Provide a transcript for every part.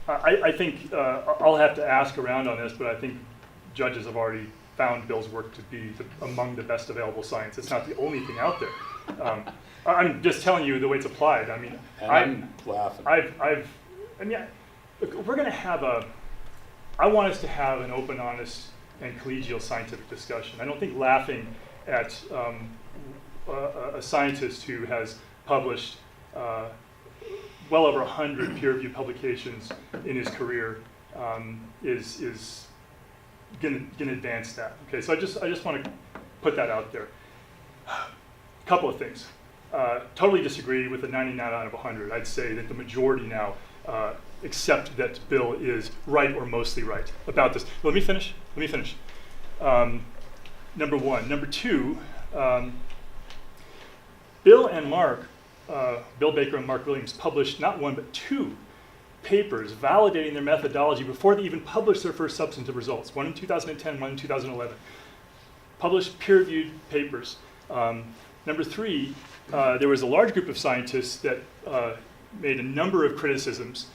I think I'll have to ask around on this, but I think judges have already found Bill's work to be among the best available science. It's not the only thing out there. I'm just telling you the way it's applied. I mean, I'm laughing. Look, we're going to have I want us to have an open, honest, and collegial scientific discussion. I don't think laughing at a scientist who has published well over 100 peer-reviewed publications in his career is going to advance that. Okay, so I just want to put that out there. A couple of things. Totally disagree with the 99 out of 100. I'd say that the majority now accept that Bill is right or mostly right about this. Let me finish. Number one. Number two, Bill Baker and Mark Williams published not one but two papers validating their methodology before they even published their first substantive results, one in 2010, one in 2011. Published peer-reviewed papers. Number three, there was a large group of scientists that made a number of criticisms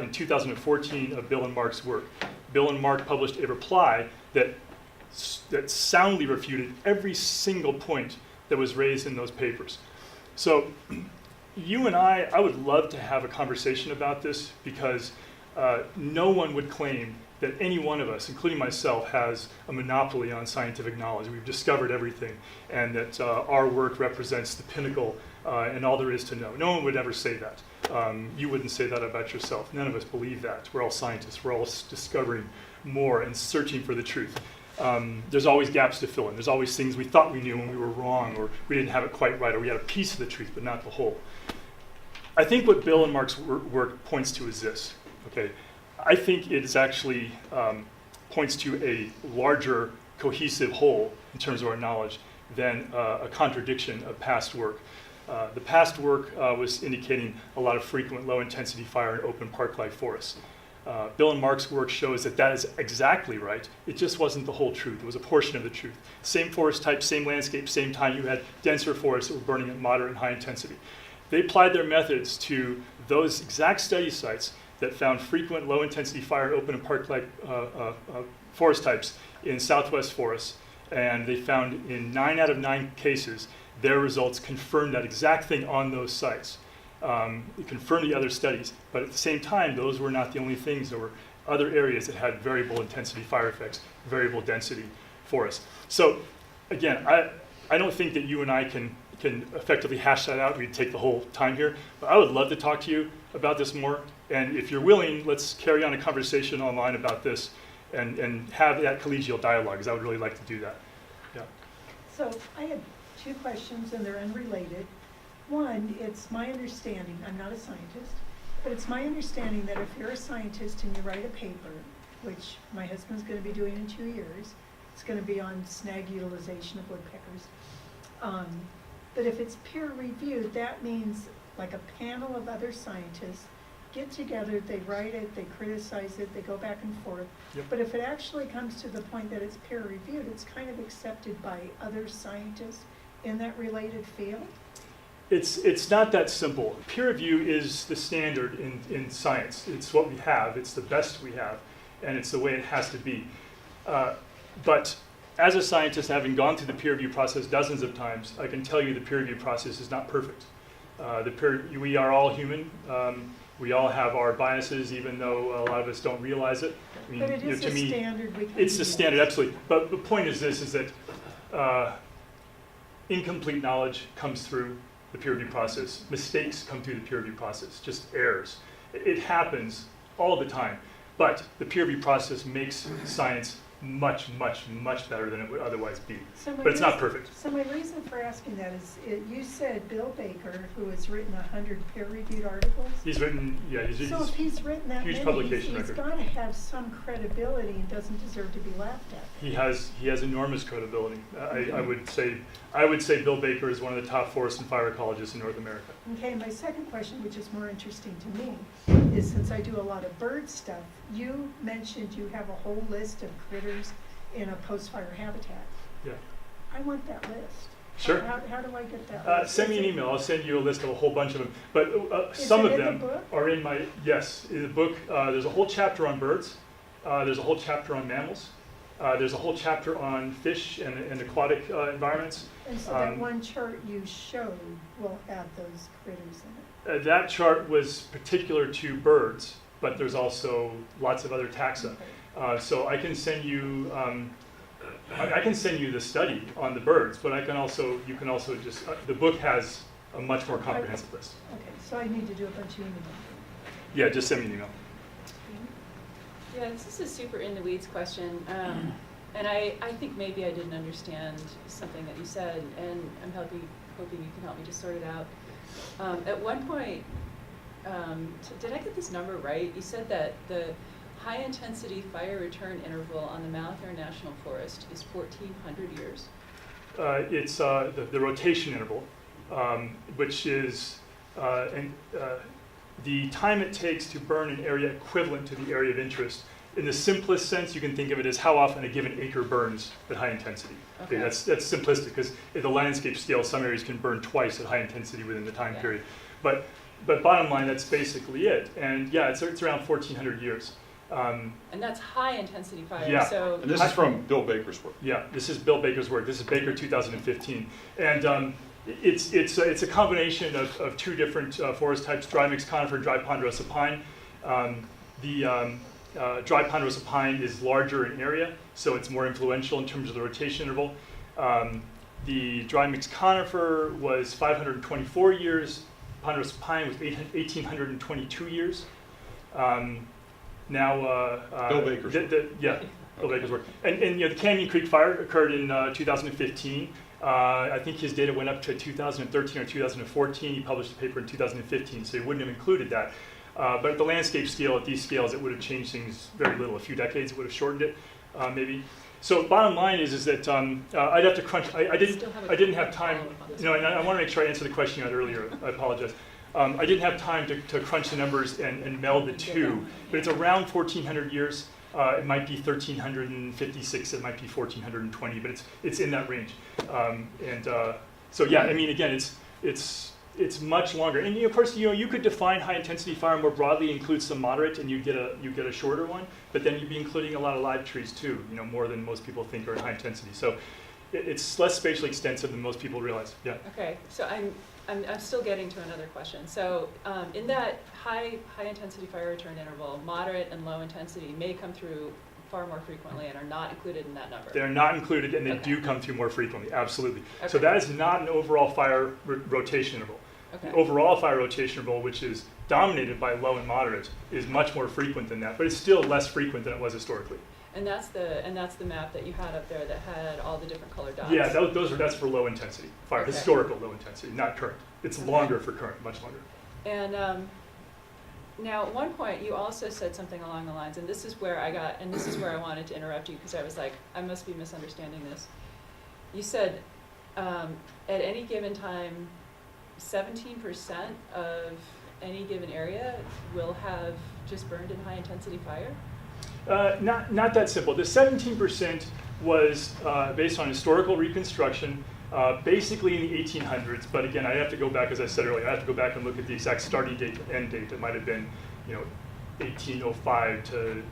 in 2014 of Bill and Mark's work. Bill and Mark published a reply that soundly refuted every single point that was raised in those papers. So you and I would love to have a conversation about this because no one would claim that any one of us, including myself, has a monopoly on scientific knowledge. We've discovered everything, and that our work represents the pinnacle and all there is to know. No one would ever say that. You wouldn't say that about yourself. None of us believe that. We're all scientists. We're all discovering more and searching for the truth. There's always gaps to fill in. There's always things we thought we knew and we were wrong, or we didn't have it quite right, or we had a piece of the truth but not the whole. I think what Bill and Mark's work points to is this. Okay, I think it is actually points to a larger cohesive whole in terms of our knowledge than a contradiction of past work. The past work was indicating a lot of frequent low-intensity fire in open park-like forests. Bill and Mark's work shows that that is exactly right. It just wasn't the whole truth. It was a portion of the truth. Same forest type, same landscape, same time. You had denser forests that were burning at moderate and high intensity. They applied their methods to those exact study sites that found frequent low-intensity fire, open and park-like forest types in southwest forests. And they found in 9 out of 9 cases, their results confirmed that exact thing on those sites. It confirmed the other studies, but at the same time, those were not the only things. There were other areas that had variable intensity fire effects, variable density forests. So again, I don't think that you and I can effectively hash that out. We'd take the whole time here, but I would love to talk to you about this more. And if you're willing, let's carry on a conversation online about this and have that collegial dialogue, because I would really like to do that. Yeah. So I had 2 questions, and they're unrelated. One, it's my understanding, I'm not a scientist, but it's my understanding that if you're a scientist and you write a paper, which my husband's going to be doing in 2 years, it's going to be on snag utilization of woodpeckers. But if it's peer reviewed, that means like a panel of other scientists get together, they write it, they criticize it, they go back and forth. Yep. But if it actually comes to the point that it's peer reviewed, it's kind of accepted by other scientists in that related field? It's not that simple. Peer review is the standard in science. It's what we have. It's the best we have, and it's the way it has to be. But as a scientist, having gone through the peer review process dozens of times, I can tell you the peer review process is not perfect. We are all human. We all have our biases, even though a lot of us don't realize it. I mean, But it is to a me, standard. it's the standard, absolutely. But the point is this, is that incomplete knowledge comes through the peer review process. Mistakes come through the peer review process, just errors. It happens all the time. But the peer review process makes science much, much, much better than it would otherwise be. But it's not perfect. So my reason for asking that is, you said Bill Baker, who has written 100 peer-reviewed articles. He's written, yeah, So if he's written that huge many, publication he's record. got to have some credibility and doesn't deserve to be laughed at. He has enormous credibility. I would say Bill Baker is one of the top forest and fire ecologists in North America. Okay, my second question, which is more interesting to me, is since I do a lot of bird stuff, you mentioned you have a whole list of critters in a post-fire habitat. Yeah. I want that list. Sure. How do I get that list? Send me Is an it- email. I'll send you a list of a whole bunch of them. But Is some it of in the them book? are in my, yes, in the book. There's a whole chapter on birds. There's a whole chapter on mammals. There's a whole chapter on fish and aquatic environments. And so that one chart you showed will have those critters in it. That chart was particular to birds, but there's also lots of other taxa. Okay. So I can send you, I can send you the study on the birds, but you can also just, the book has a much more comprehensive list. Okay, so I need to do a bunch of emails. Yeah, just send me an email. Yeah, this is a super in the weeds question, and I think maybe I didn't understand something that you said, and I'm hoping you can help me to sort it out. At one point, did I get this number right? You said that the high intensity fire return interval on the Malathar National Forest is 1,400 years. It's the rotation interval, which is the time it takes to burn an area equivalent to the area of interest. In the simplest sense, you can think of it as how often a given acre burns at high intensity. Okay, that's simplistic, because at the landscape scale, some areas can burn twice at high intensity within the time period. But bottom line, that's basically it. And yeah, it's around 1,400 years. And that's high intensity fire. Yeah. So And this is from Bill Baker's work. Yeah, this is Bill Baker's work. This is Baker 2015. And it's a combination of two different forest types, dry mixed conifer and dry ponderosa pine. The dry ponderosa pine is larger in area, so it's more influential in terms of the rotation interval. The dry mixed conifer was 524 years. Ponderosa pine was 1,822 years. Now, Bill Baker's work. Yeah, Bill Baker's work. And the Canyon Creek fire occurred in 2015. I think his data went up to 2013 or 2014. He published a paper in 2015, so he wouldn't have included that. But at the landscape scale, at these scales, it would have changed things very little. A few decades, it would have shortened it, maybe. So bottom line is that I'd have to crunch. I didn't have time. And I want to make sure I answer the question you had earlier. I apologize. I didn't have time to crunch the numbers and meld the two. But it's around 1,400 years. It might be 1,356. It might be 1,420. But it's in that range. So yeah, I mean, again, it's much longer. And of course, you could define high intensity fire more broadly, include some moderate, and you get a shorter one. But then you'd be including a lot of live trees too. More than most people think are in high intensity. So it's less spatially extensive than most people realize. Yeah. Okay, so I'm still getting to another question. So in that high intensity fire return interval, moderate and low intensity may come through far more frequently and are not included in that number. They're not included, and they do come through more frequently, absolutely. Okay. So that is not an overall fire rotation interval. Okay. The overall fire rotation interval, which is dominated by low and moderate, is much more frequent than that, but it's still less frequent than it was historically. And that's the map that you had up there that had all the different colored dots. Yeah, that's for low intensity fire, okay. Historical low intensity, not current. It's longer for current, much longer. And now, at one point, you also said something along the lines, and this is where I wanted to interrupt you because I was like, I must be misunderstanding this. You said at any given time, 17% of any given area will have just burned in high intensity fire? Not that simple. The 17% was based on historical reconstruction, basically in the 1800s. But again, I have to go back, as I said earlier, I have to go back and look at the exact starting date and end date. It might have been, 1805 to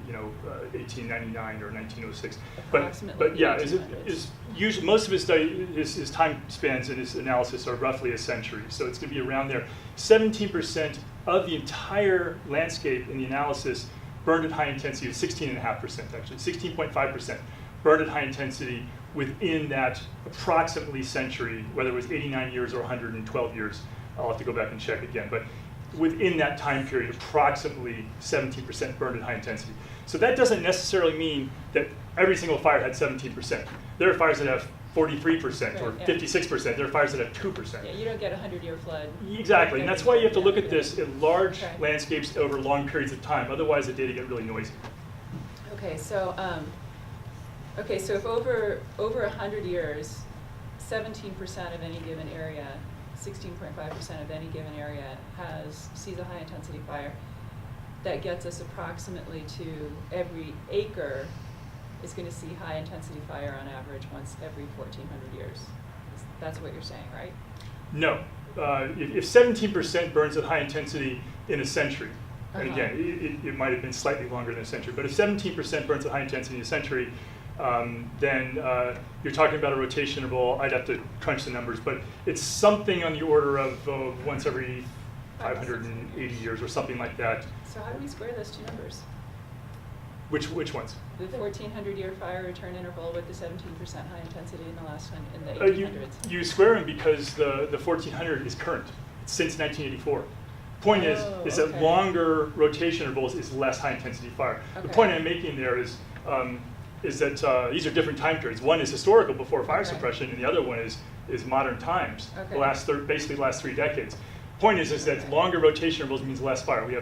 1899 or 1906. But yeah, is usually most of his study, his time spans and his analysis are roughly a century. So it's going to be around there. 17% of the entire landscape in the analysis burned at high intensity, 16.5% actually, 16.5% burned at high intensity within that approximately century, whether it was 89 years or 112 years. I'll have to go back and check again. But within that time period, approximately 17% burned at high intensity. So that doesn't necessarily mean that every single fire had 17%. There are fires that have 43% or 56%. There are fires that have 2%. Yeah, you don't get a 100-year flood. Exactly, and that's why you have to look at this in large landscapes over long periods of time. Otherwise, the data get really noisy. Okay, so if over 100 years, 17% of any given area, 16.5% of any given area sees a high intensity fire, that gets us approximately to every acre is going to see high intensity fire on average once every 1,400 years. That's what you're saying, right? No. If 17% burns at high intensity in a century, and again, it might have been slightly longer than a century, but if 17% burns at high intensity in a century, then you're talking about a rotation interval. I'd have to crunch the numbers, but it's something on the order of once every 580 years or something like that. So how do we square those two numbers? Which ones? The 1400-year fire return interval with the 17% high intensity in the last one in the 1800s. You square them because the 1400 is current. It's since 1984. Point is that okay. longer rotation intervals is less high intensity fire. Okay. The point I'm making there is that these are different time periods. One is historical before fire Okay. suppression, and the other one is modern times. Okay. The last basically last 3 decades. Point is that longer rotation intervals means less fire. We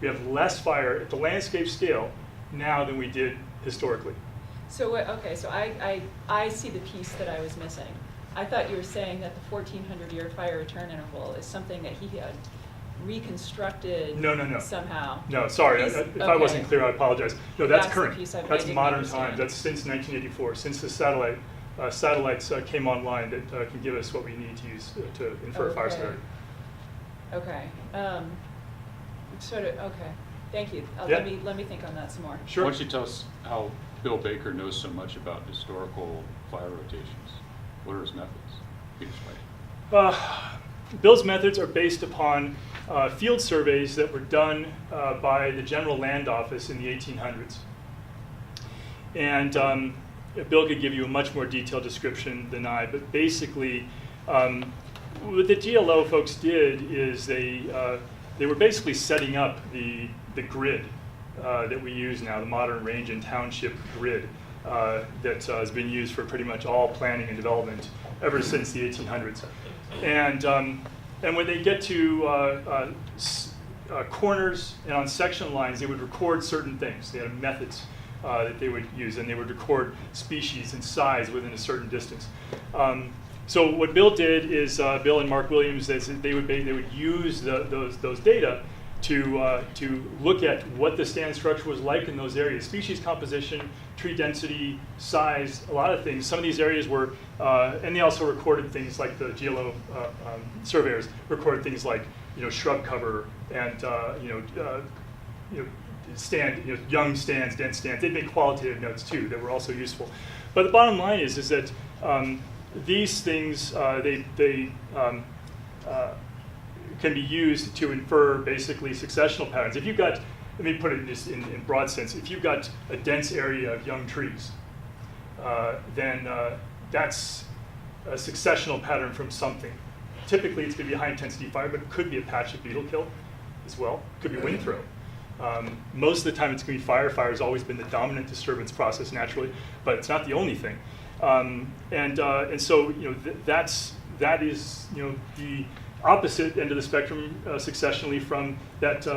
have less fire at the landscape scale now than we did historically. So what, okay, so I see the piece that I was missing. I thought you were saying that the 1400-year fire return interval is something that he had reconstructed No. somehow. No, sorry, if I wasn't clear, I apologize. No, that's That's the current. piece I That's didn't modern understand. times. That's since 1984, since the satellites came online that can give us what we need to use to infer fire Okay. severity. Okay. Okay. Thank you. Yeah. Let me think on that some more. Sure. Why don't you tell us how Bill Baker knows so much about historical fire rotations? What are his methods? Can you explain? Bill's methods are based upon field surveys that were done by the General Land Office in the 1800s. And Bill could give you a much more detailed description than I, but basically what the GLO folks did is they were basically setting up the grid that we use now, the modern range and township grid that has been used for pretty much all planning and development ever since the 1800s. And when they get to corners and on section lines, they would record certain things. They had methods that they would use, and they would record species and size within a certain distance. So what Bill did is, Bill and Mark Williams, they would use those data to look at what the stand structure was like in those areas. Species composition, tree density, size, a lot of things. Some of these areas were, and they also recorded things like the GLO surveyors recorded things like, shrub cover and young stands, dense stands. They made qualitative notes too that were also useful. But the bottom line is that these things they can be used to infer basically successional patterns. If you've got, let me put it just in broad sense, if you've got a dense area of young trees, then that's a successional pattern from something. Typically it's going to be a high intensity fire, but it could be a patch of beetle kill as well. It could be wind throw. Most of the time it's going to be fire. Fire has always been the dominant disturbance process naturally, but it's not the only thing. And so that is the opposite end of the spectrum successionally from that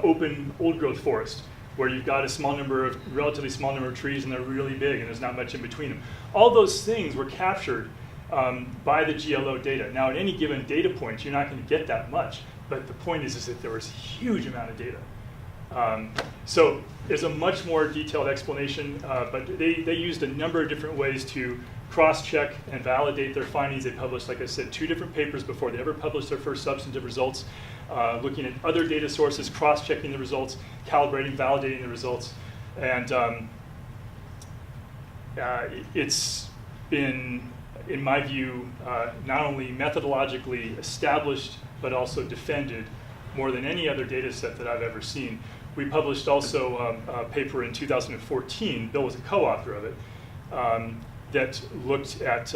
open old growth forest where you've got a relatively small number of trees and they're really big and there's not much in between them. All those things were captured by the GLO data. Now at any given data point, you're not going to get that much, but the point is that there was a huge amount of data. So there's a much more detailed explanation, but they used a number of different ways to cross-check and validate their findings. They published, like I said, 2 different papers before they ever published their first substantive results, looking at other data sources, cross-checking the results, calibrating, validating the results. And it's been, in my view, not only methodologically established, but also defended more than any other data set that I've ever seen. We published also a paper in 2014, Bill was a co-author of it, that looked at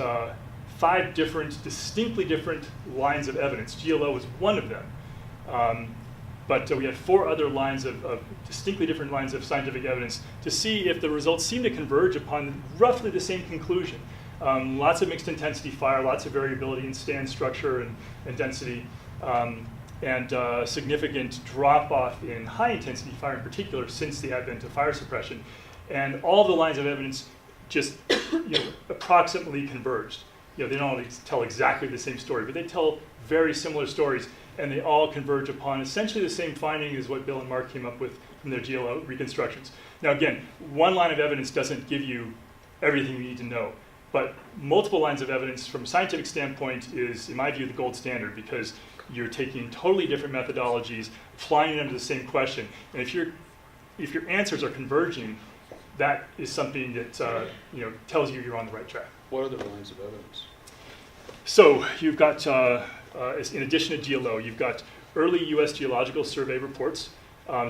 5 distinctly different lines of evidence. GLO was one of them. But we had 4 other lines of distinctly different lines of scientific evidence to see if the results seem to converge upon roughly the same conclusion. Lots of mixed intensity fire, lots of variability in stand structure and density, and significant drop-off in high-intensity fire in particular since the advent of fire suppression. And all the lines of evidence just approximately converged. They don't always tell exactly the same story, but they tell very similar stories, and they all converge upon essentially the same finding as what Bill and Mark came up with from their GLO reconstructions. Now again, one line of evidence doesn't give you everything you need to know. But multiple lines of evidence from a scientific standpoint is, in my view, the gold standard, because you're taking totally different methodologies, applying them to the same question. And if your answers are converging, that is something that tells you you're on the right track. What other lines of evidence? So you've got, in addition to GLO, you've got early U.S. Geological Survey reports,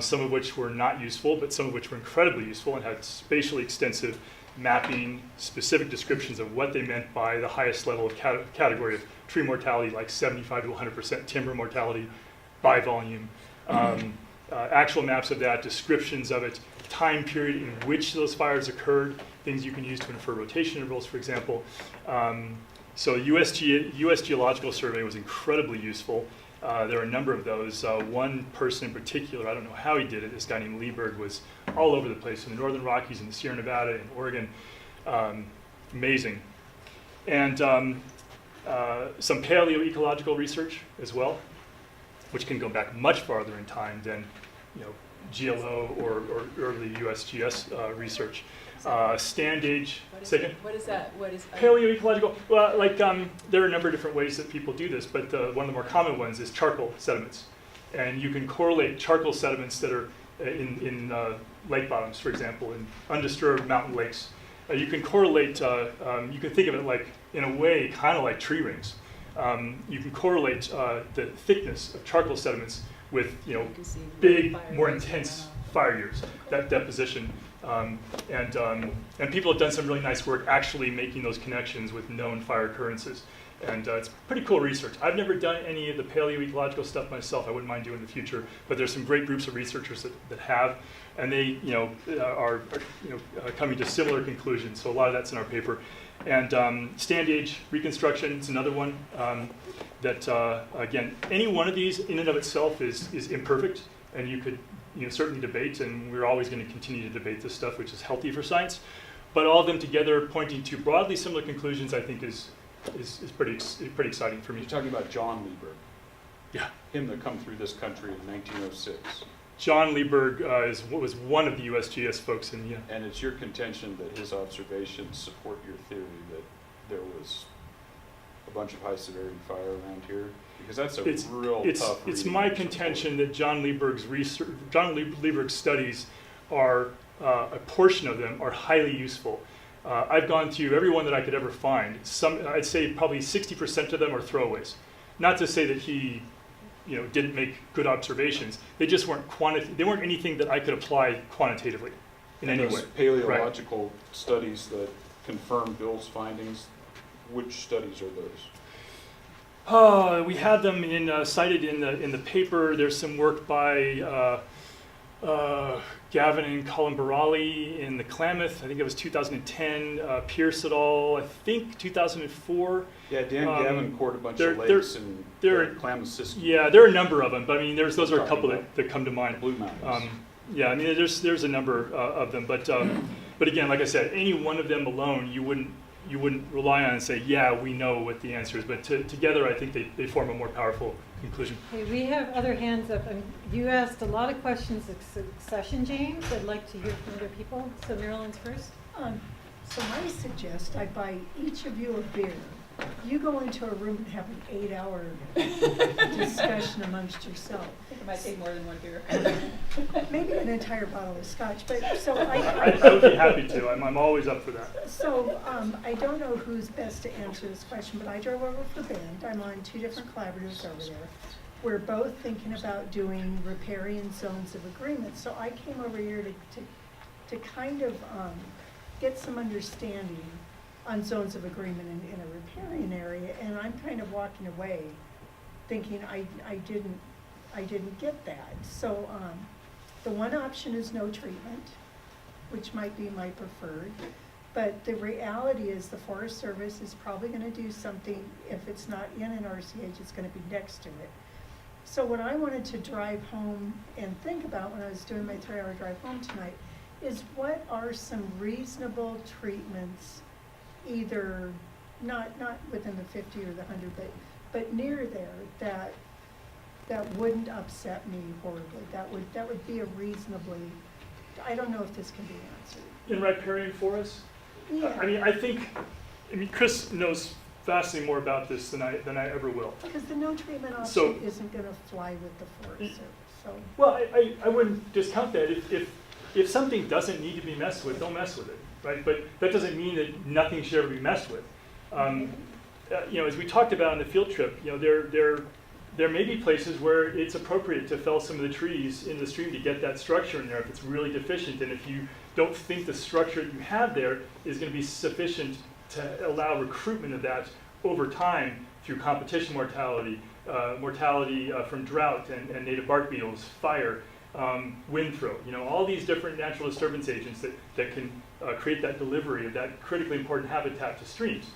some of which were not useful, but some of which were incredibly useful and had spatially extensive mapping, specific descriptions of what they meant by the highest level of category of tree mortality, like 75 to 100% timber mortality by volume. Actual maps of that, descriptions of it, time period in which those fires occurred, things you can use to infer rotation intervals, for example. So U.S. Geological Survey was incredibly useful. There are a number of those. One person in particular, I don't know how he did it, this guy named Lieberg, was all over the place in the Northern Rockies, in the Sierra Nevada, in Oregon. Amazing. And some paleoecological research as well, which can go back much farther in time than GLO or early USGS research. Stand age, second. What is that? What is Paleoecological, well, there are a number of different ways that people do this, but one of the more common ones is charcoal sediments. And you can correlate charcoal sediments that are in lake bottoms, for example, in undisturbed mountain lakes. You can correlate, you can think of it like, in a way, kind of like tree rings. You can correlate the thickness of charcoal sediments with, big, more intense fire years, that deposition. And people have done some really nice work actually making those connections with known fire occurrences. And it's pretty cool research. I've never done any of the paleoecological stuff myself. I wouldn't mind doing in the future. But there's some great groups of researchers that have, and they are coming to similar conclusions. So a lot of that's in our paper. And stand age reconstruction is another one that, again, any one of these in and of itself is imperfect, and you could certainly debate, and we're always going to continue to debate this stuff, which is healthy for science. But all of them together pointing to broadly similar conclusions, I think is pretty exciting for me. You're talking about John Lieberg. Yeah. Him that come through this country in 1906. John Lieberg was one of the USGS folks, and yeah. And it's your contention that his observations support your theory that there was a bunch of high severity fire around here? Because that's a real tough It's reading my to contention that John Lieberg's research, Lieberg's studies are, a portion of them are highly useful. I've gone through every one that I could ever find. I'd say probably 60% of them are throwaways. Not to say that he, didn't make good observations. They just weren't they weren't anything that I could apply quantitatively in any way. Those paleological studies that confirm Bill's findings, which studies are those? We had them cited in the paper. There's some work by Gavin and Colin Barali in the Klamath. I think it was 2010. Pierce et al. I think 2004. Yeah, Dan Gavin cored a bunch of lakes in the Klamath system. Yeah, there are a number of them, but I mean, those are a couple that come to mind. Blue Mountains. Yeah, I mean, there's a number of them, but again, like I said, any one of them alone, you wouldn't rely on and say, yeah, we know what the answer is. But together, I think they form a more powerful conclusion. Okay, we have other hands up. You asked a lot of questions of succession, James. I'd like to hear from other people. So Marilyn's first. So I suggest I buy each of you a beer. You go into a room and have an 8-hour discussion amongst yourself. I think it might take more than one beer. Maybe an entire bottle of scotch. But so I would be happy to. I'm always up for that. So I don't know who's best to answer this question, but I drove over for Bend. I'm on 2 different collaboratives over there. We're both thinking about doing riparian zones of agreement. So I came over here to kind of get some understanding on zones of agreement in a riparian area, and I'm kind of walking away thinking I didn't get that. So the one option is no treatment, which might be my preferred, but the reality is the Forest Service is probably going to do something. If it's not in an RCH, it's going to be next to it. So what I wanted to drive home and think about when I was doing my 3-hour drive home tonight is what are some reasonable treatments, either not within the 50 or the 100, but near there, that wouldn't upset me horribly. That would be a reasonably. I don't know if this can be answered. In riparian forests? Yeah. I mean, I think I mean, Chris knows vastly more about this than I ever will. Because the no treatment So- option isn't gonna fly with the Forest Service, so. Well, I wouldn't discount that. If something doesn't need to be messed with, don't mess with it, right? But that doesn't mean that nothing should ever be messed with. As we talked about on the field trip, there may be places where it's appropriate to fell some of the trees in the stream to get that structure in there if it's really deficient, and if you don't think the structure that you have there is going to be sufficient to allow recruitment of that over time through competition mortality, mortality from drought and native bark beetles, fire, wind throw, all these different natural disturbance agents that can create that delivery of that critically important habitat to streams.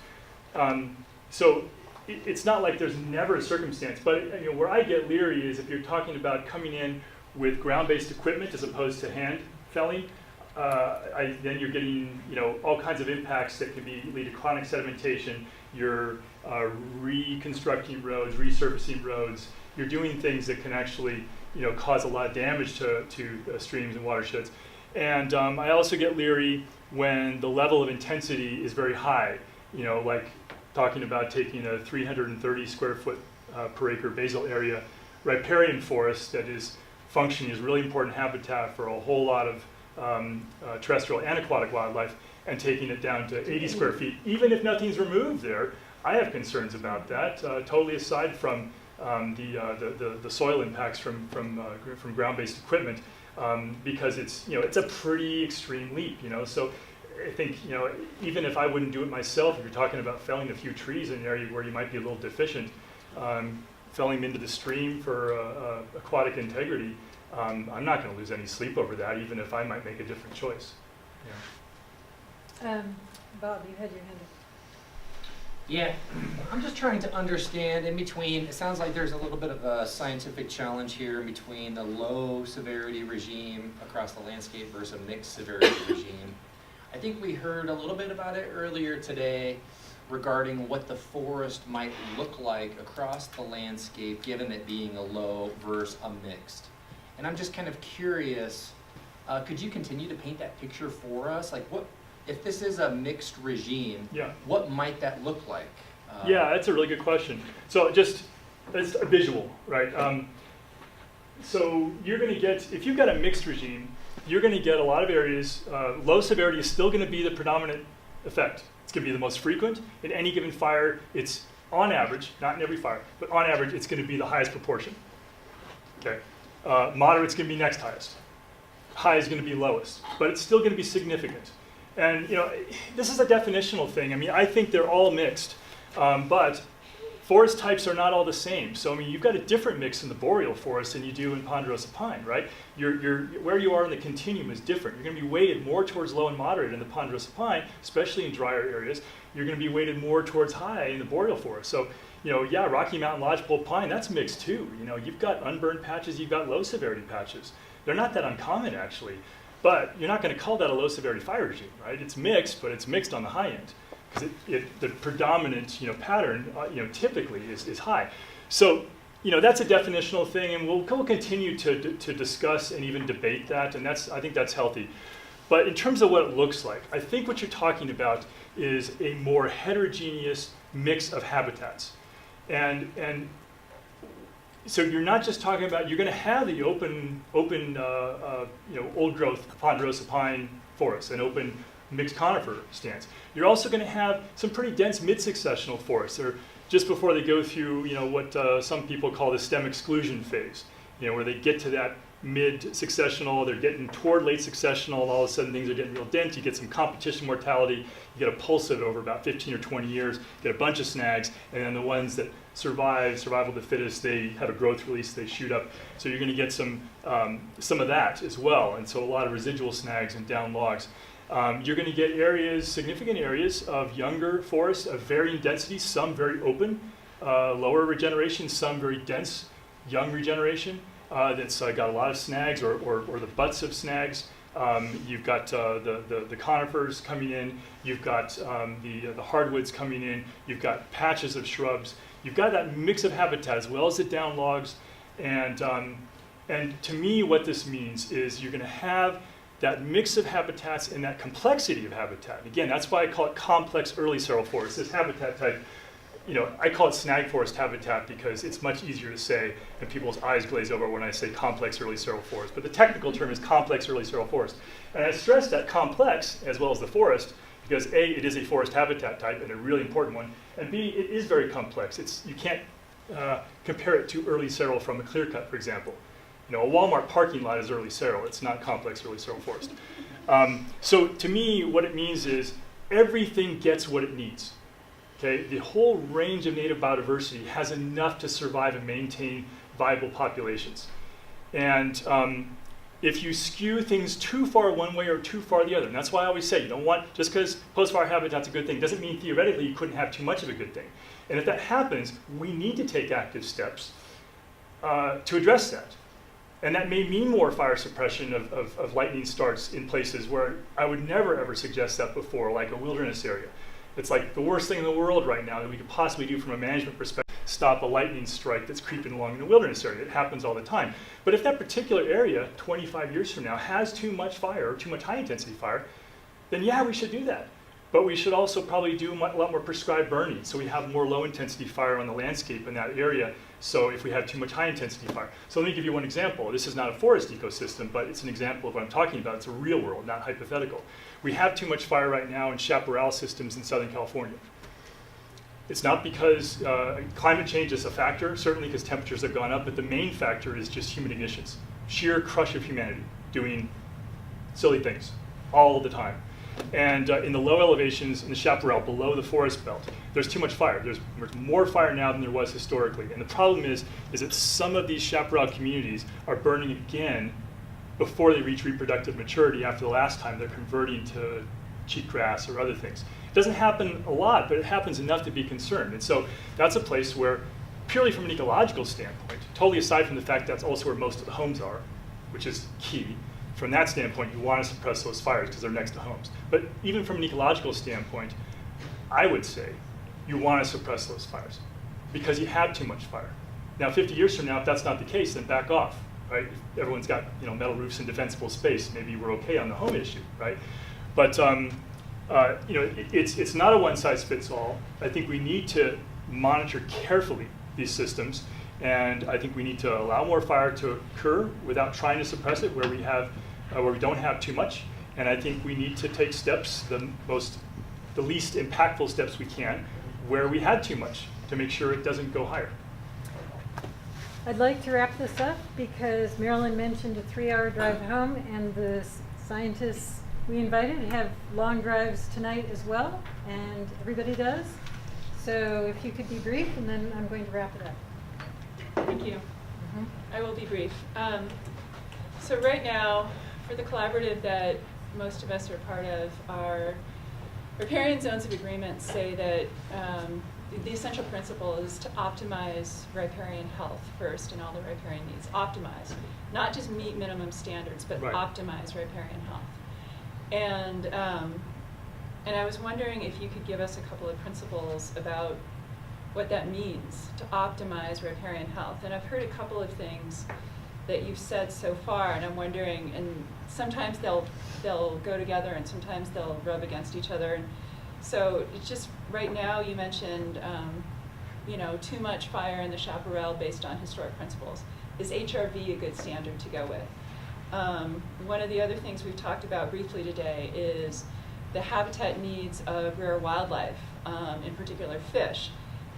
So it's not like there's never a circumstance, but where I get leery is if you're talking about coming in with ground-based equipment as opposed to hand felling, then you're getting all kinds of impacts that can lead to chronic sedimentation. You're reconstructing roads, resurfacing roads. You're doing things that can actually cause a lot of damage to streams and watersheds. And I also get leery when the level of intensity is very high. Like talking about taking a 330 square foot per acre basal area riparian forest that is functioning as really important habitat for a whole lot of terrestrial and aquatic wildlife, and taking it down to 80 square feet, even if nothing's removed there. I have concerns about that, totally aside from the soil impacts from ground-based equipment, because it's a pretty extreme leap. So I think even if I wouldn't do it myself, if you're talking about felling a few trees in an area where you might be a little deficient, felling them into the stream for aquatic integrity, I'm not going to lose any sleep over that, even if I might make a different choice. Bob, you had your hand up. Yeah, I'm just trying to understand in between, it sounds like there's a little bit of a scientific challenge here in between the low severity regime across the landscape versus a mixed severity regime. I think we heard a little bit about it earlier today regarding what the forest might look like across the landscape given it being a low versus a mixed. And I'm just kind of curious, could you continue to paint that picture for us? Like what, if this is a mixed regime, what might that look like? Yeah, that's a really good question. So just as a visual, right? So you're going to get, if you've got a mixed regime, you're going to get a lot of areas, low severity is still going to be the predominant effect. It's going to be the most frequent. In any given fire, it's on average, not in every fire, but on average, it's going to be the highest proportion. Okay. Moderate's going to be next highest. High is going to be lowest, but it's still going to be significant. And this is a definitional thing. I mean, I think they're all mixed, but forest types are not all the same. So I mean, you've got a different mix in the boreal forest than you do in ponderosa pine, right? Where you are in the continuum is different. You're going to be weighted more towards low and moderate in the ponderosa pine, especially in drier areas. You're going to be weighted more towards high in the boreal forest. So Rocky Mountain lodgepole pine, that's mixed too. You've got unburned patches, you've got low severity patches. They're not that uncommon actually, but you're not going to call that a low severity fire regime, right? It's mixed, but it's mixed on the high end. Because the predominant pattern typically is high. So that's a definitional thing, and we'll continue to discuss and even debate that, and I think that's healthy. But in terms of what it looks like, I think what you're talking about is a more heterogeneous mix of habitats, and so you're not just talking about, you're going to have the open old growth ponderosa pine forest and open mixed conifer stands. You're also going to have some pretty dense mid-successional forests, or just before they go through, what some people call the stem exclusion phase, where they get to that mid-successional, they're getting toward late successional, and all of a sudden things are getting real dense. You get some competition mortality, you get a pulse of it over about 15 or 20 years, get a bunch of snags, and then the ones that survival of the fittest, they have a growth release, they shoot up. So you're going to get some of that as well, and so a lot of residual snags and down logs. You're going to get significant areas of younger forests of varying density, some very open, lower regeneration, some very dense, young regeneration that's got a lot of snags or the butts of snags. You've got the conifers coming in, you've got the hardwoods coming in, you've got patches of shrubs, you've got that mix of habitat as well as the down logs. And to me what this means is you're going to have that mix of habitats and that complexity of habitat. Again, that's why I call it complex early seral forest. This habitat type, I call it snag forest habitat because it's much easier to say, and people's eyes glaze over when I say complex early seral forest. But the technical term is complex early seral forest. And I stress that complex as well as the forest because A, it is a forest habitat type and a really important one, and B, it is very complex. You can't compare it to early seral from a clear cut, for example. A Walmart parking lot is early seral. It's not complex early seral forest. So to me, what it means is everything gets what it needs. Okay? The whole range of native biodiversity has enough to survive and maintain viable populations. And if you skew things too far one way or too far the other, and that's why I always say you don't want, just because post-fire habitat's a good thing doesn't mean theoretically you couldn't have too much of a good thing. And if that happens, we need to take active steps to address that. And that may mean more fire suppression of lightning starts in places where I would never ever suggest that before, like a wilderness area. It's like the worst thing in the world right now that we could possibly do from a management perspective, stop a lightning strike that's creeping along in the wilderness area. It happens all the time. But if that particular area, 25 years from now, has too much fire or too much high intensity fire, then yeah, we should do that. But we should also probably do a lot more prescribed burning so we have more low intensity fire on the landscape in that area. So if we have too much high intensity fire. So let me give you one example. This is not a forest ecosystem, but it's an example of what I'm talking about. It's a real world, not hypothetical. We have too much fire right now in chaparral systems in Southern California. It's not because climate change is a factor, certainly because temperatures have gone up, but the main factor is just human ignitions. Sheer crush of humanity doing silly things all the time. And in the low elevations in the chaparral below the forest belt, there's too much fire. There's more fire now than there was historically. And the problem is that some of these chaparral communities are burning again before they reach reproductive maturity after the last time they're converting to cheatgrass or other things. It doesn't happen a lot, but it happens enough to be concerned. And so that's a place where, purely from an ecological standpoint, totally aside from the fact that's also where most of the homes are, which is key, from that standpoint, you want to suppress those fires because they're next to homes. But even from an ecological standpoint, I would say you want to suppress those fires because you have too much fire. Now, 50 years from now, if that's not the case, then back off, right? If everyone's got metal roofs and defensible space, maybe we're okay on the home issue, right? But it's not a one-size-fits-all. I think we need to monitor carefully these systems, and I think we need to allow more fire to occur without trying to suppress it where we don't have too much. And I think we need to take steps, the least impactful steps we can, where we had too much to make sure it doesn't go higher. I'd like to wrap this up because Marilyn mentioned a 3-hour drive home, and the scientists we invited have long drives tonight as well, and everybody does. So if you could be brief, and then I'm going to wrap it up. Thank you. I will be brief. So right now, for the collaborative that most of us are part of, our riparian zones of agreement say that the essential principle is to optimize riparian health first in all the riparian needs. Optimize, not just meet minimum standards, but right. Optimize riparian health. And I was wondering if you could give us a couple of principles about what that means to optimize riparian health. And I've heard a couple of things that you've said so far, and I'm wondering, and sometimes they'll go together and sometimes they'll rub against each other. And so it's just right now you mentioned too much fire in the chaparral based on historic principles. Is HRV a good standard to go with? One of the other things we've talked about briefly today is the habitat needs of rare wildlife, in particular fish.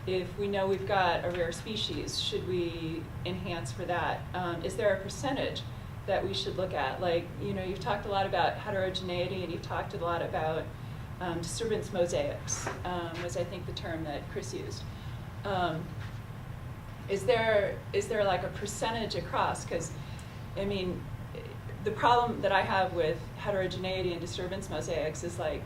If we know we've got a rare species, should we enhance for that? Is there a percentage that we should look at? Like, you've talked a lot about heterogeneity, and you've talked a lot about disturbance mosaics, was I think the term that Chris used. Is there like a percentage across? Because, the problem that I have with heterogeneity and disturbance mosaics is like,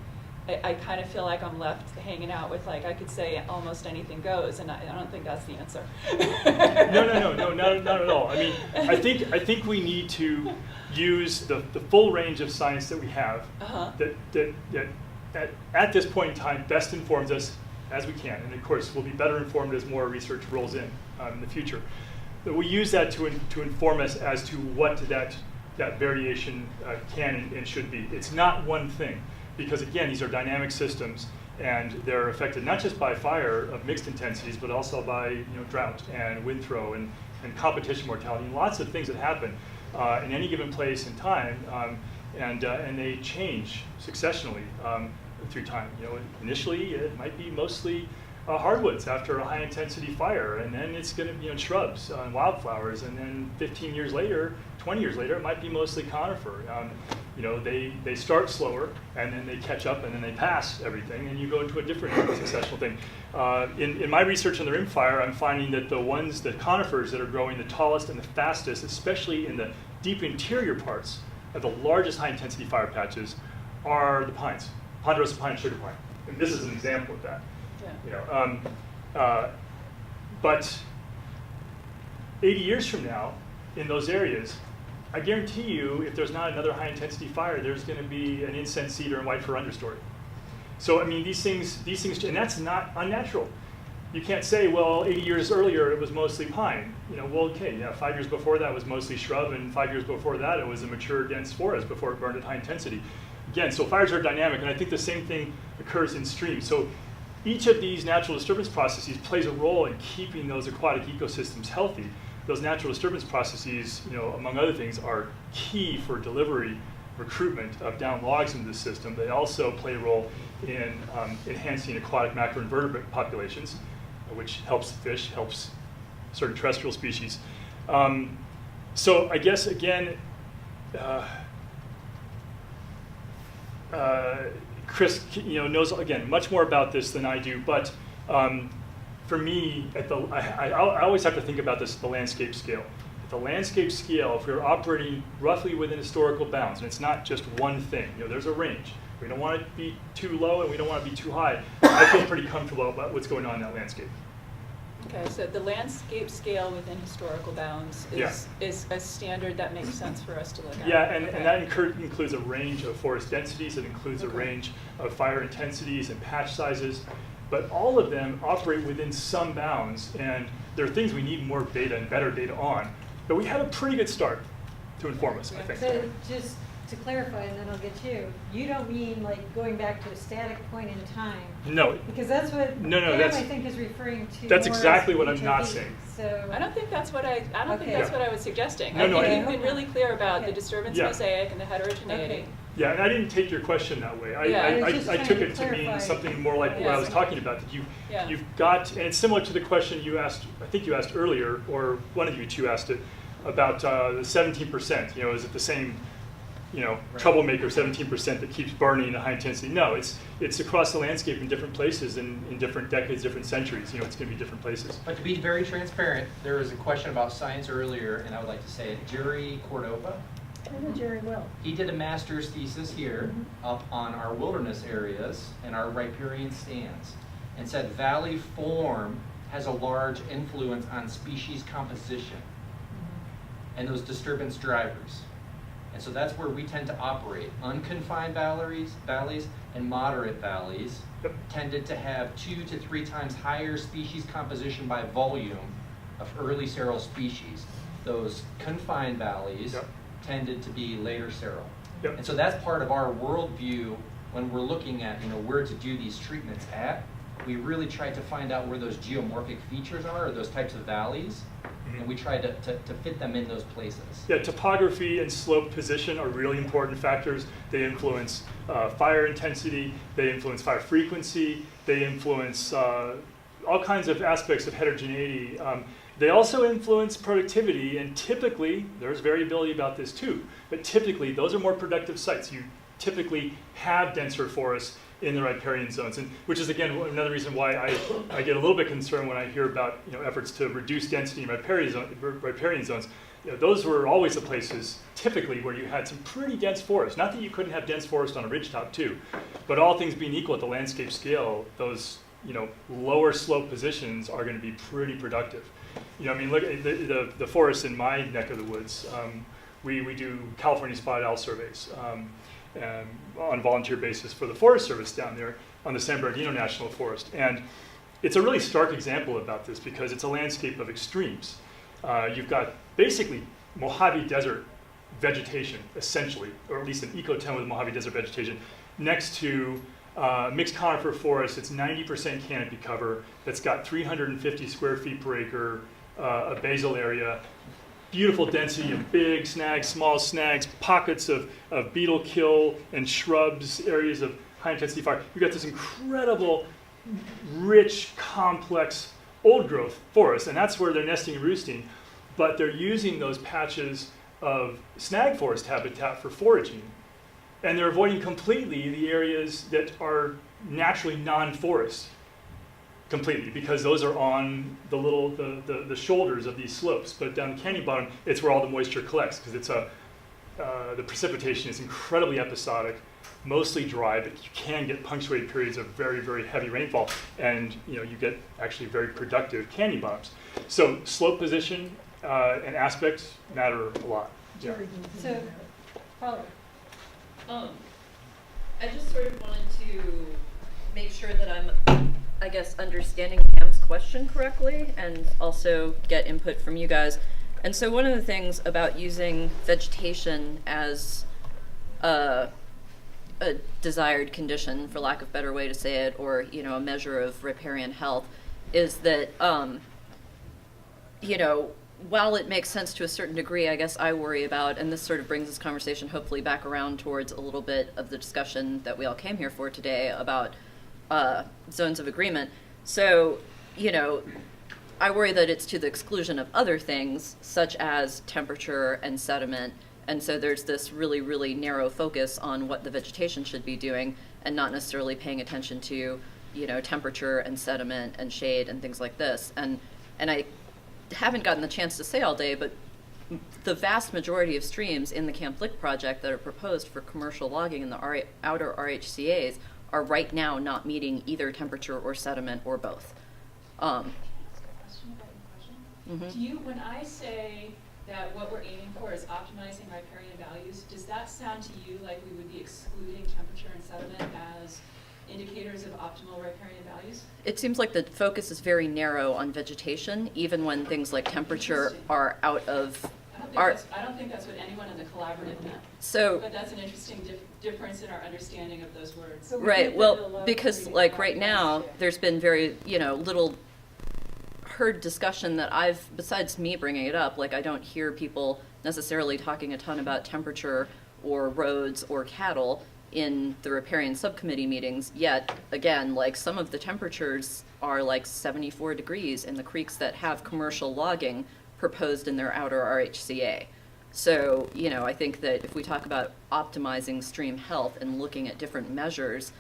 I kind of feel like I'm left hanging out with, like, I could say almost anything goes, and I don't think that's the answer. No, not at all. I think we need to use the full range of science that we have that at this point in time best informs us as we can, and of course we'll be better informed as more research rolls in the future. But we use that to inform us as to what that that variation can and should be. It's not one thing, because again, these are dynamic systems, and they're affected not just by fire of mixed intensities, but also by drought and wind throw and competition mortality, and lots of things that happen in any given place and time, and they change successionally through time. Initially it might be mostly hardwoods after a high intensity fire, and then it's going to be shrubs and wildflowers, and then 15 years later, 20 years later, it might be mostly conifer. They start slower, and then they catch up, and then they pass everything, and you go into a different successful thing. In my research on the rimfire, I'm finding that the conifers that are growing the tallest and the fastest, especially in the deep interior parts of the largest high intensity fire patches, are the pines, ponderosa pine, sugar pine. And this is an example of that. But 80 years from now, in those areas, I guarantee you, if there's not another high intensity fire, there's going to be an incense cedar and white fir understory. So I mean, these things, and that's not unnatural. You can't say, well, 80 years earlier it was mostly pine. Well, okay, yeah, 5 years before that was mostly shrub, and 5 years before that it was a mature dense forest before it burned at high intensity. Again, so fires are dynamic, and I think the same thing occurs in streams. So each of these natural disturbance processes plays a role in keeping those aquatic ecosystems healthy. Those natural disturbance processes, among other things, are key for delivery, recruitment of down logs into the system. They also play a role in enhancing aquatic macroinvertebrate populations, which helps fish, helps certain terrestrial species. So I guess, again, Chris, knows again much more about this than I do, but for me, I always have to think about this at the landscape scale. At the landscape scale, if we're operating roughly within historical bounds, and it's not just one thing, there's a range. We don't want it to be too low, and we don't want to be too high. I feel pretty comfortable about what's going on in that landscape. Okay, so the landscape scale within historical bounds is a standard that makes sense for us to look at. Yeah, and that includes a range of forest densities. It includes a range of fire intensities and patch sizes. But all of them operate within some bounds, and there are things we need more data and better data on. But we have a pretty good start to inform us, I think. So just to clarify, and then I'll get you don't mean like going back to a static point in time? No. Because that's what I think is referring to. That's exactly what I'm not saying. So I don't think that's what I was suggesting. No, I think no, you've been really clear about the disturbance mosaic and the heterogeneity. Yeah, and I didn't take your question that way. I took it to mean something more like what I was talking about. That you've got, and it's similar to the question you asked. I think you asked earlier, or one of you two asked it about the 17%. Is it the same? Troublemaker 17% that keeps burning at high intensity. No, it's across the landscape in different places and in different decades, different centuries. It's going to be different places. But to be very transparent, there was a question about science earlier, and I would like to say it. Jerry Cordova. I know Jerry well. He did a master's thesis here up on our wilderness areas and our riparian stands, and said valley form has a large influence on species composition and those disturbance drivers. And so that's where we tend to operate. Unconfined valleys and moderate valleys tended to have 2 to 3 times higher species composition by volume of early seral species. Those confined valleys tended to be later seral. And so that's part of our worldview when we're looking at where to do these treatments at. We really try to find out where those geomorphic features are, or those types of valleys, and we try to fit them in those places. Yeah, topography and slope position are really important factors. They influence fire intensity, they influence fire frequency, they influence all kinds of aspects of heterogeneity. They also influence productivity, and typically, there's variability about this too, but typically those are more productive sites. You typically have denser forests in the riparian zones, and which is again another reason why I get a little bit concerned when I hear about efforts to reduce density in riparian zones. Those were always the places typically where you had some pretty dense forests. Not that you couldn't have dense forest on a ridgetop too, but all things being equal at the landscape scale, those lower slope positions are going to be pretty productive. Look at the forests in my neck of the woods. We do California spotted owl surveys. On a volunteer basis for the Forest Service down there on the San Bernardino National Forest. And it's a really stark example about this because it's a landscape of extremes. You've got basically Mojave Desert vegetation, essentially, or at least an ecotone with Mojave Desert vegetation, next to mixed conifer forest. It's 90% canopy cover. That's got 350 square feet per acre, a basal area, beautiful density of big snags, small snags, pockets of beetle kill and shrubs, areas of high intensity fire. You've got this incredible, rich, complex old growth forest, and that's where they're nesting and roosting. But they're using those patches of snag forest habitat for foraging. And they're avoiding completely the areas that are naturally non-forest completely, because those are on the shoulders of these slopes. But down the canyon bottom, it's where all the moisture collects, because it's the precipitation is incredibly episodic, mostly dry, but you can get punctuated periods of very, very heavy rainfall, and you get actually very productive canyon bottoms. So slope position and aspects matter a lot. Yeah. So, Paula. I just sort of wanted to make sure that I'm, I guess, understanding Pam's question correctly, and also get input from you guys. And so one of the things about using vegetation as a desired condition, for lack of a better way to say it, or a measure of riparian health, is that while it makes sense to a certain degree, I guess I worry about, and this sort of brings this conversation hopefully back around towards a little bit of the discussion that we all came here for today about zones of agreement. So, I worry that it's to the exclusion of other things, such as temperature and sediment. And so there's this really, really narrow focus on what the vegetation should be doing, and not necessarily paying attention to, temperature and sediment and shade and things like this. And I haven't gotten the chance to say all day, but the vast majority of streams in the Camp Lick project that are proposed for commercial logging in the outer RHCAs are right now not meeting either temperature or sediment or both. Question about your question. Do you, when I say that what we're aiming for is optimizing riparian values, does that sound to you like we would be excluding temperature and sediment as indicators of optimal riparian values? It seems like the focus is very narrow on vegetation, even when things like temperature are out of I don't think that's what anyone in the collaborative meant. So, but that's an interesting difference in our understanding of those words. So right, well, because like right now, there's been very, little heard discussion that I've, besides me bringing it up, like I don't hear people necessarily talking a ton about temperature or roads or cattle in the riparian subcommittee meetings, yet again, like some of the temperatures are like 74 degrees in the creeks that have commercial logging proposed in their outer RHCA. So, I think that if we talk about optimizing stream health and looking at different measures,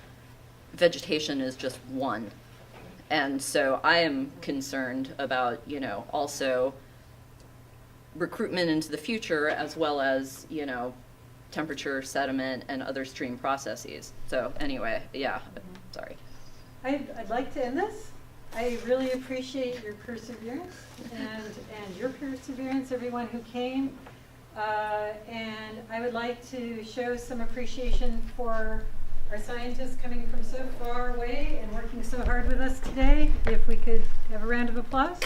vegetation is just one. And so I am concerned about, also recruitment into the future, as well as, temperature, sediment, and other stream processes. So anyway, yeah, sorry. I'd like to end this. I really appreciate your perseverance and your perseverance, everyone who came. And I would like to show some appreciation for our scientists coming from so far away and working so hard with us today. If we could have a round of applause.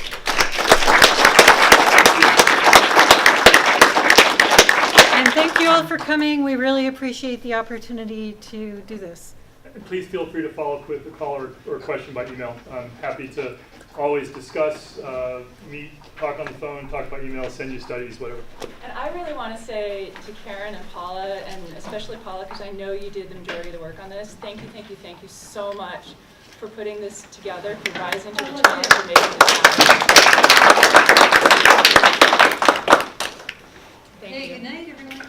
And thank you all for coming. We really appreciate the opportunity to do this. And please feel free to follow up with a call or question by email. I'm happy to always discuss, meet, talk on the phone, talk by email, send you studies, whatever. And I really want to say to Karen and Paula, and especially Paula, because I know you did the majority of the work on this, thank you so much for putting this together, for rising to the challenge and making this happen. Thank you. Good night, everyone.